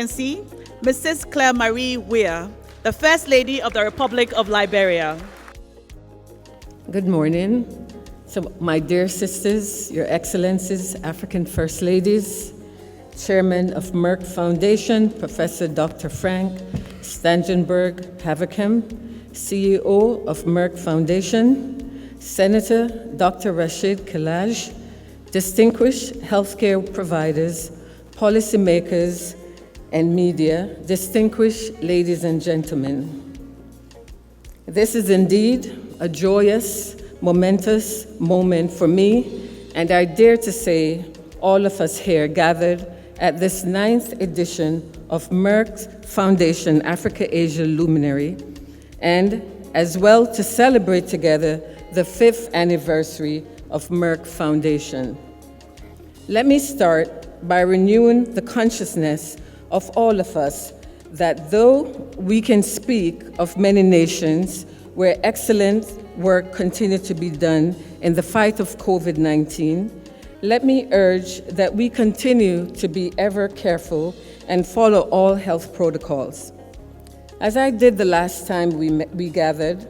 Excellency, Mrs. Claire Marie WEAH, the First Lady of the Republic of Liberia. Good morning. So, my dear sisters, Your Excellencies, African First Ladies, Chairman of Merck Foundation, Professor Dr. Frank Stangenberg-Haverkamp, CEO of Merck Foundation, Senator Dr. Rasha Kelej, distinguished healthcare providers, policymakers, and media, distinguished ladies and gentlemen. This is indeed a joyous, momentous moment for me, and I dare to say all of us here gathered at this 9th edition of Merck Foundation Africa-Asia Luminary, and as well to celebrate together the 5th anniversary of Merck Foundation. Let me start by renewing the consciousness of all of us that though we can speak of many nations where excellent work continues to be done in the fight of COVID-19, let me urge that we continue to be ever careful and follow all health protocols. As I did the last time we gathered,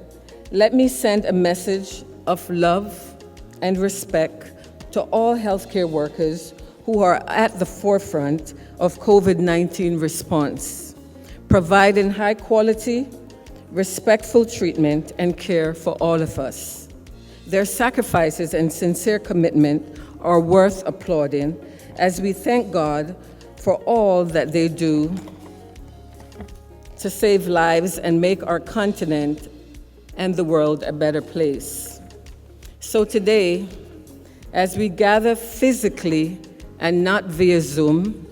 let me send a message of love and respect to all healthcare workers who are at the forefront of COVID-19 response, providing high quality, respectful treatment and care for all of us. Their sacrifices and sincere commitment are worth applauding as we thank God for all that they do to save lives and make our continent and the world a better place. So today, as we gather physically and not via Zoom,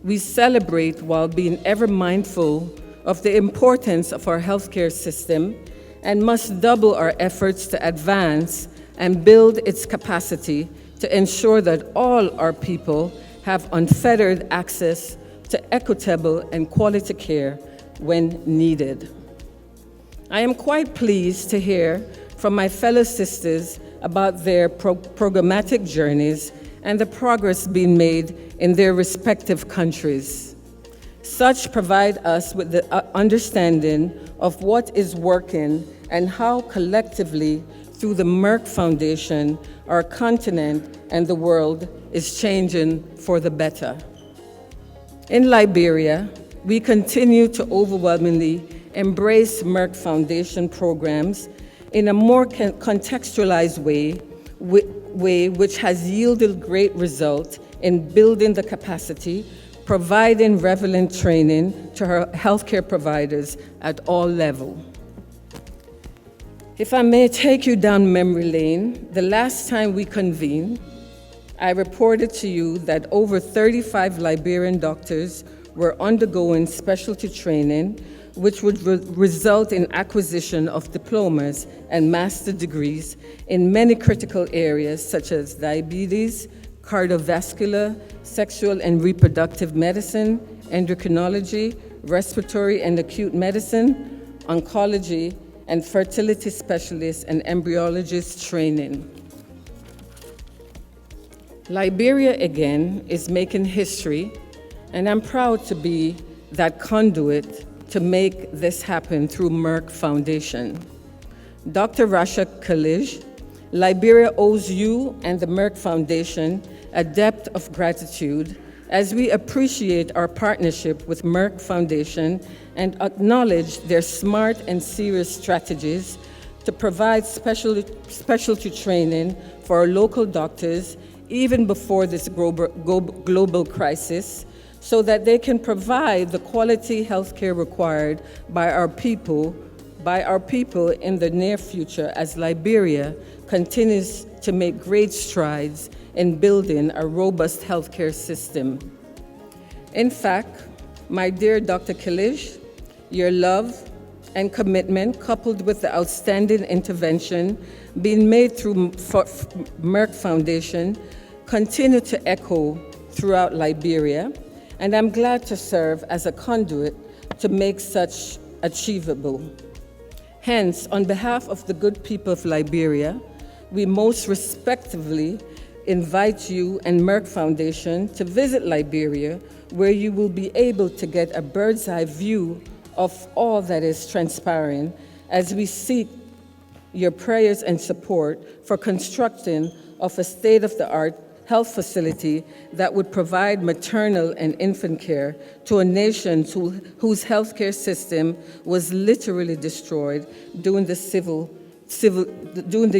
we celebrate while being ever mindful of the importance of our healthcare system and must double our efforts to advance and build its capacity to ensure that all our people have unfettered access to equitable and quality care when needed. I am quite pleased to hear from my fellow sisters about their programmatic journeys and the progress being made in their respective countries. Such provide us with the understanding of what is working and how collectively, through the Merck Foundation, our continent and the world is changing for the better. In Liberia, we continue to overwhelmingly embrace Merck Foundation programs in a more contextualized way which has yielded great results in building the capacity, providing relevant training to our healthcare providers at all levels. If I may take you down memory lane, the last time we convened, I reported to you that over 35 Liberian doctors were undergoing specialty training, which would result in acquisition of diplomas and master degrees in many critical areas such as diabetes, cardiovascular, sexual and reproductive medicine, endocrinology, respiratory and acute medicine, oncology, and fertility specialist and embryologist training. Liberia, again, is making history, and I'm proud to be that conduit to make this happen through Merck Foundation. Dr. Rasha Kelej, Liberia owes you and the Merck Foundation a debt of gratitude as we appreciate our partnership with Merck Foundation and acknowledge their smart and serious strategies to provide specialty training for our local doctors even before this global crisis, so that they can provide the quality healthcare required by our people in the near future as Liberia continues to make great strides in building a robust healthcare system. In fact, my dear Dr. Kelej, your love and commitment, coupled with the outstanding intervention being made through Merck Foundation, continue to echo throughout Liberia, and I'm glad to serve as a conduit to make such achievable. Hence, on behalf of the good people of Liberia, we most respectfully invite you and Merck Foundation to visit Liberia, where you will be able to get a bird's eye view of all that is transpiring as we seek your prayers and support for constructing of a state-of-the-art health facility that would provide maternal and infant care to a nation whose healthcare system was literally destroyed during the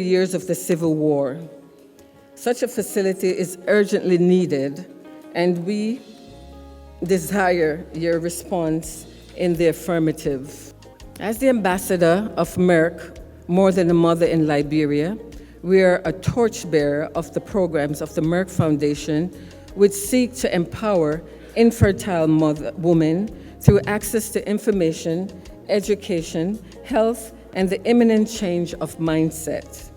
years of the Civil War. Such a facility is urgently needed, and we desire your response in the affirmative. As the ambassador of Merck, More Than a Mother in Liberia, we are a torchbearer of the programs of the Merck Foundation, which seek to empower infertile women through access to information, education, health, and the imminent change of mindset.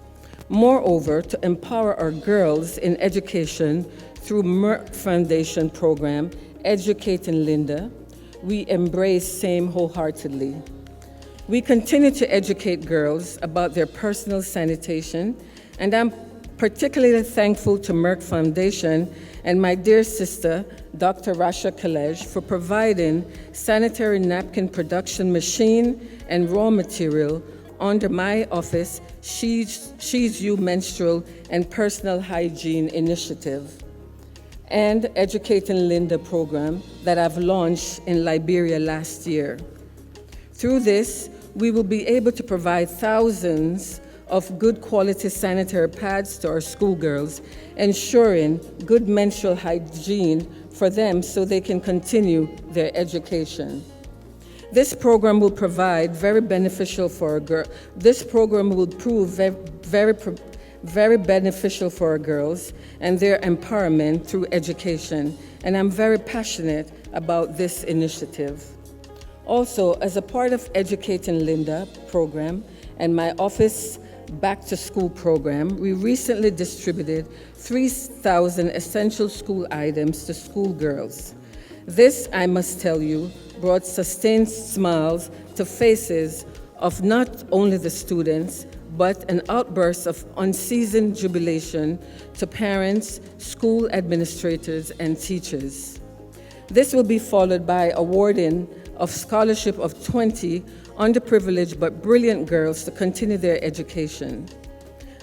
Moreover, to empower our girls in education through Merck Foundation program, Educating Linda, we embrace same wholeheartedly. We continue to educate girls about their personal sanitation, and I'm particularly thankful to Merck Foundation and my dear sister, Dr. Rasha Kelej, for providing sanitary napkin production machine and raw material under my office, She's You Menstrual and Personal Hygiene Initiative, and Educating Linda program that I've launched in Liberia last year. Through this, we will be able to provide thousands of good quality sanitary pads to our schoolgirls, ensuring good menstrual hygiene for them so they can continue their education. This program will provide very beneficial for our girls. This program will prove very beneficial for our girls and their empowerment through education, and I'm very passionate about this initiative. Also, as a part of Educating Linda program and my office Back to School program, we recently distributed 3,000 essential school items to schoolgirls. This, I must tell you, brought sustained smiles to faces of not only the students, but an outburst of unceasing jubilation to parents, school administrators, and teachers. This will be followed by awarding of scholarship of 20 underprivileged but brilliant girls to continue their education.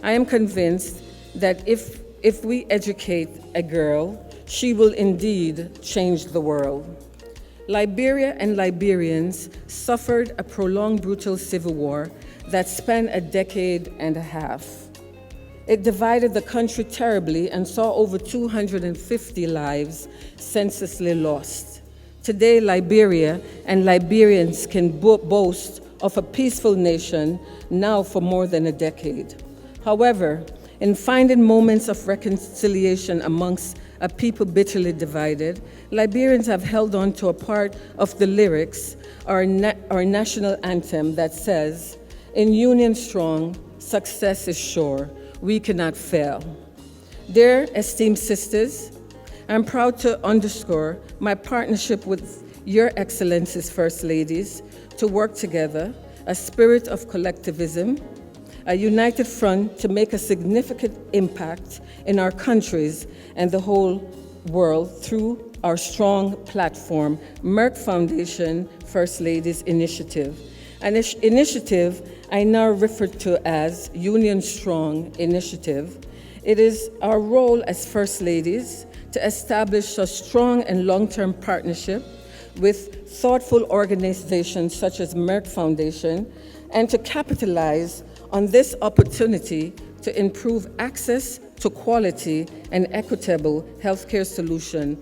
I am convinced that if we educate a girl, she will indeed change the world. Liberia and Liberians suffered a prolonged brutal civil war that spanned a decade and a half. It divided the country terribly and saw over 250 lives senselessly lost. Today, Liberia and Liberians can boast of a peaceful nation now for more than a decade. However, in finding moments of reconciliation amongst a people bitterly divided, Liberians have held on to a part of the lyrics, our national anthem that says, "In union strong, success is sure, we cannot fail." Dear esteemed sisters, I'm proud to underscore my partnership with Your Excellencies First Ladies to work together, a spirit of collectivism, a united front to make a significant impact in our countries and the whole world through our strong platform, Merck Foundation First Ladies Initiative, an initiative I now refer to as Union Strong Initiative. It is our role as First Ladies to establish a strong and long-term partnership with thoughtful organizations such as Merck Foundation, and to capitalize on this opportunity to improve access to quality and equitable healthcare solutions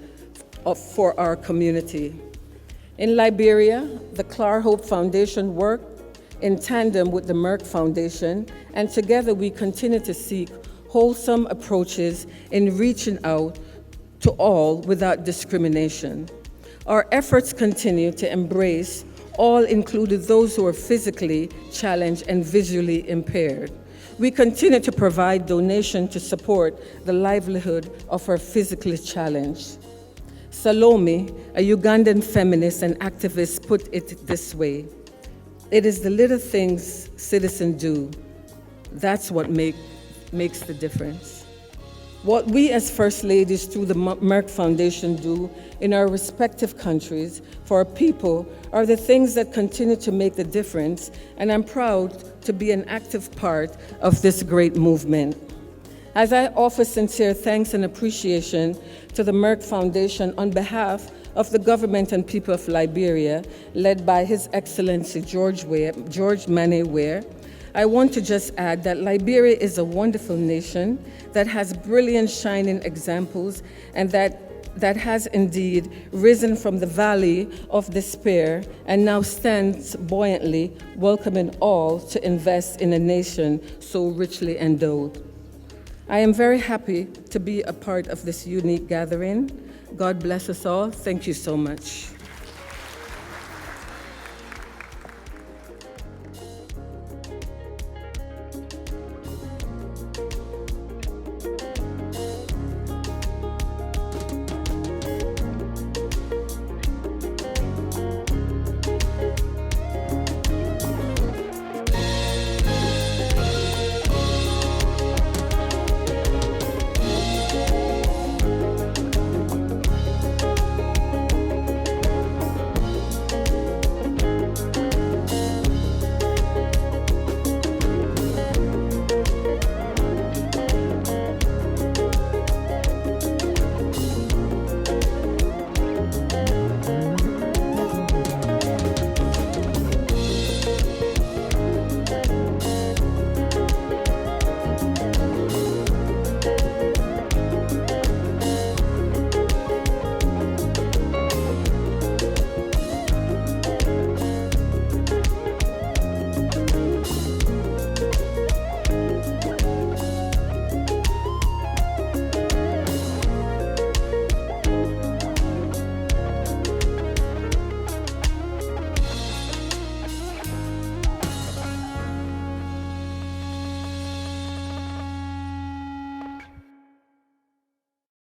for our community. In Liberia, the CLAR Hope Foundation worked in tandem with the Merck Foundation, and together we continue to seek wholesome approaches in reaching out to all without discrimination. Our efforts continue to embrace all, including those who are physically challenged and visually impaired. We continue to provide donation to support the livelihood of our physically challenged. Salome, a Ugandan feminist and activist, put it this way: "It is the little things citizens do. That's what makes the difference." What we as First Ladies through the Merck Foundation do in our respective countries for our people are the things that continue to make the difference, and I'm proud to be an active part of this great movement. As I offer sincere thanks and appreciation to the Merck Foundation on behalf of the government and people of Liberia, led by His Excellency George Manneh Weah, I want to just add that Liberia is a wonderful nation that has brilliant, shining examples, and that has indeed risen from the valley of despair and now stands buoyantly, welcoming all to invest in a nation so richly endowed. I am very happy to be a part of this unique gathering. God bless us all. Thank you so much.